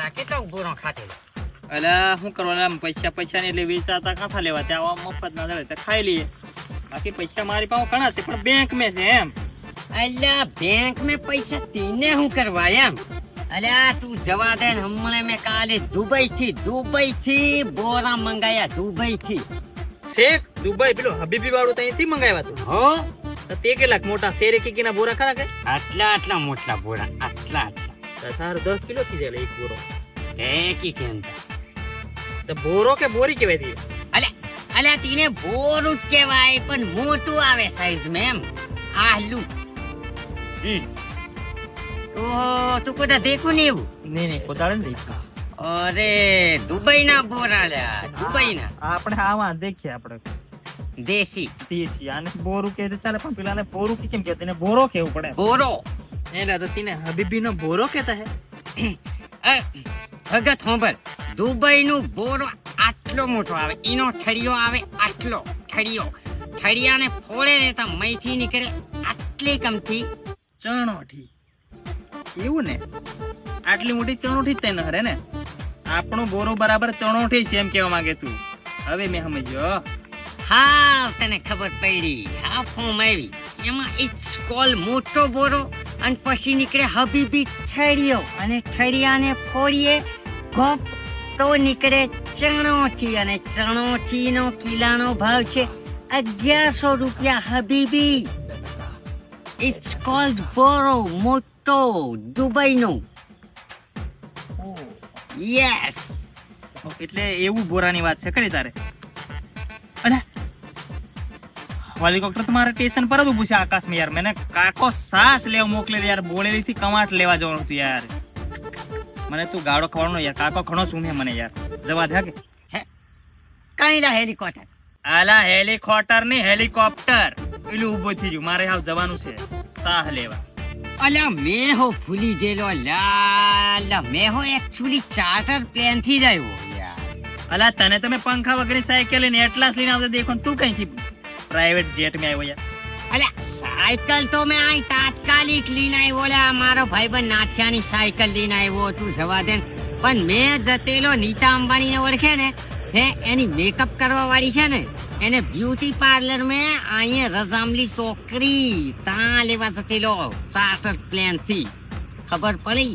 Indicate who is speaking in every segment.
Speaker 1: આ કેટલો બોરો ખાતે
Speaker 2: અલા શું કરવાના પૈસા ને એટલે વેચાતા કાંઠા લેવા ત્યાં મફત ના મળે તો ખાઈ લઈએ. બાકી પૈસા મારી પાસે ઘણા છે પણ બેંક મેં છે એમ.
Speaker 1: અલ્યા બેંક મેં પૈસા તીને શું કરવા એમ? અલ્યા તું જવા દે ને. હમણાં મેં કાલે દુબઈ થી બોરા મંગાયા. દુબઈ થી
Speaker 2: શેખ દુબઈ પેલો હબીબી વાળું ત્યાંથી મંગાવ્યા તું.
Speaker 1: હો
Speaker 2: તો તે કેટલાક મોટા શેરે કીકીના બોરા ખરા કે?
Speaker 1: આટલા મોટા બોરા આટલા
Speaker 2: તાર 10 કિલો થી જાય એક બોરો.
Speaker 1: કી કેમ
Speaker 2: તો બોરો કે બોરી કહેવાય છે?
Speaker 1: અલ્યા તીને બોરું જ કહેવાય પણ મોટું આવે સાઈઝ में એમ. આલુ તું કોદા દેખું ને એવું?
Speaker 2: નહીં કોદાળે નહીં.
Speaker 1: અરે દુબઈ ના બોરા લ્યા. દુબઈ ના
Speaker 2: આપણે આવા દેખીએ આપણે
Speaker 1: દેશી
Speaker 2: આને બોરું કે ચાલે પણ પેલાને બોરું કેમ કે તેને બોરો કેવું પડે?
Speaker 1: બોરો
Speaker 2: એલા તો તેને હબીબી નો બોરો કહેતા હે.
Speaker 1: ભગત હોંભર દુબઈ નું બોરો આટલો મોટો આવે. ઈનો ઠળિયો આવે આટલો ઠળિયાને ફોડે ને તો મૈથી નીકળે આટલી કમથી
Speaker 2: ચણોઠી. એવું ને આટલી મોટી ચણોઠી જ તને હરે ને? આપણો બોરો બરાબર ચણોઠી છે એમ કેવા માંગે તું? હવે મેં સમજ્યો.
Speaker 1: હા તને ખબર પડી. હા ફોર્મ આવી એમાં ઇટ્સ કોલ મોટો બોરો અને પછી નીકળે હબીબી ઠળિયો અને ઠળિયાને ફોડીએ ગોપ તો નીકળે ચણોઠી અને ચણોઠી નો કિલાનો ભાવ છે 1100 રૂપિયા હબીબી. ઇટ્સ કોલ્ડ બોરો મોટો દુબઈ નો. યસ
Speaker 2: એટલે એવું બોરાની વાત છે કરી તારે? અરે હેલિકોપ્ટર તમારા સ્ટેશન પર જ ઉભું છે આકાશમાં યાર. મને કાકો સાસ લેવા મોકલે યાર. બોળેલી થી કમાટ લેવા જવાનું હતું યાર. મને તું ગાડો ખવાનો યાર. કાકો ઘણો સુમે મને યાર. જવા દે કે
Speaker 1: કઈ લા હેલિકોપ્ટર?
Speaker 2: આલા હેલિકોપ્ટર ને હેલિકોપ્ટર પેલું ઉભો થઈ ગયું. મારે હાવ જવાનું છે સાહ લેવા.
Speaker 1: અલ્યા મેં હો ભૂલી જેલો. લા મેં હો એકચ્યુઅલી ચાર્ટર પ્લેન થી જ આવ્યો યાર.
Speaker 2: અલા તને તમે પંખા વગરની સાયકલ લઈને એટલાસ લઈને આવતા દેખો તું કઈથી પ્રાઇવેટ જેટ માં આવ્યો યાર?
Speaker 1: અલ્યા સાયકલ તો મેં આઈ તાત્કાલિક લઈને આવ્યો. લા મારો ભાઈબંધ નાથિયાની સાયકલ લઈને આવ્યો. તું જવા દે. પણ મેં જતેલો નીતા અંબાણી ને ઓળખે ને હે એની મેકઅપ કરવા વાળી છે ને એને બ્યુટી પાર્લર में અહીંયા રજામલી છોકરી તાં લેવા જતેલો ચાર્ટર પ્લેન થી. ખબર પડી?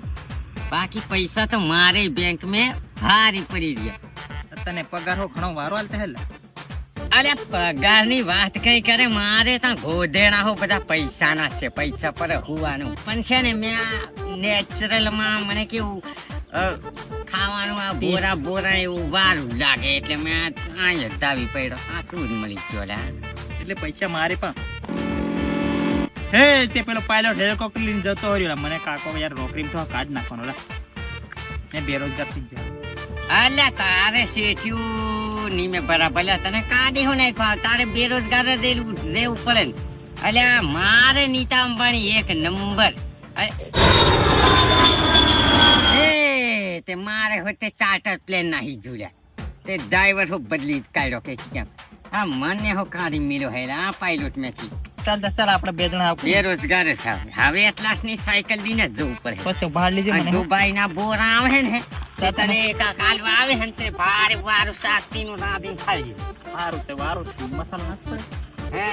Speaker 1: બાકી પૈસા તો મારે બેંક में ભારી પડી ગયા.
Speaker 2: તને પગાર હો ઘણો વારો હાલતા હેલા?
Speaker 1: અરે પગારની વાત કઈ કરે? મારે ત્યાં ગોધેડા હો બધા પૈસાના છે. પૈસા પર હોવાનું પણ છે ને મેં નેચરલ માં મને કેવું ખાવાનું આ બોરા એવું વારું લાગે એટલે મેં અહીંયા દાવી પડ્યો. આટલું જ મળી ગયું.
Speaker 2: એટલે પૈસા મારે પણ હે તે પેલો પાયલોટ હેલિકોપ્ટર લઈને જતો રહ્યો. મને કાકો યાર નોકરી તો કાઢ નાખવાનો લા. મેં બેરોજગાર થઈ ગયો.
Speaker 1: અલ્યા તારે શેઠ્યું ની મેં બરાબર. તને કાઢી હું નહીં ખાવ. તારે બેરોજગાર રહેવું પડે ને. અલ્યા મારે નીતા અંબાણી એક નંબર. તે મારે હોતે ચાર્ટર પ્લેન નાહી જોયા. તે ડ્રાઈવર હો બદલી કાઢ્યો કે કેમ? હા મને હો કાઢી મિલો હેલા આ પાયલોટ મેથી.
Speaker 2: ચાલ આપણે બે જણા
Speaker 1: બેરોજગાર થાવ. હવે એટલાસ ની સાયકલ લઈને જવું પડે.
Speaker 2: પછી બહાર લીધે મને
Speaker 1: દુબઈ ના બોરા આવે ને તને એક કાલવા આવે ને તે ભારે વારું શાક તીનું રાંધીને ખાઈ.
Speaker 2: સારું તે વારું મસાલો નાખ પડે.
Speaker 1: હે